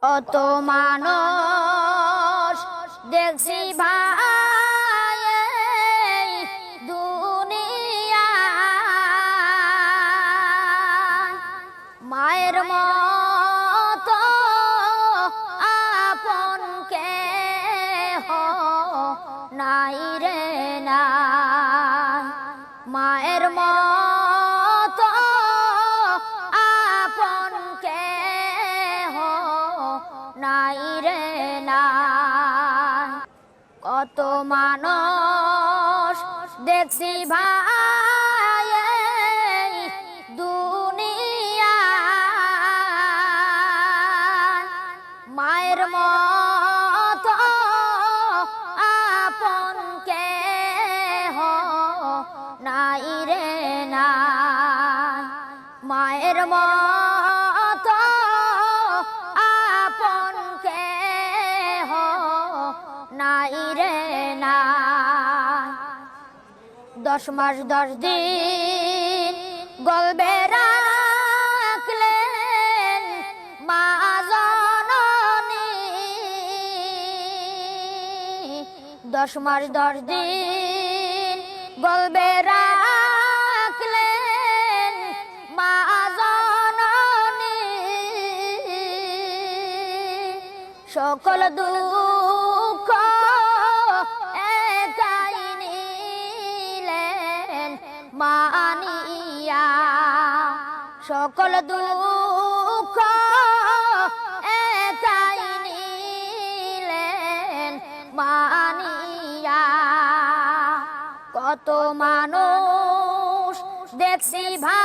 অত মানুষ দেখছি ভাই এই দুনিয়ায়, মায়ের মতো আপন কেহ নাই রে নাই, মায়ের মতো আপন কেহ নাই রে নাই। কত মানুষ দেখছি ভাই এই দুনিয়ায়, মায়ের মতো আপন কেহ নাই রে নাই, মায়ের মতো আপন কেহ নাই রে নাই। 10 মাস 10 দিন গর্ভে রাখলেন মা জননী, 10 মাস 10 দিন গর্ভে রাখলেন মা জননী, সকল দুঃখ একাই নিলেন মানিয়া, সকল দুঃখ একাই নিলেন মানিয়া। কত মানুষ দেখছি ভাই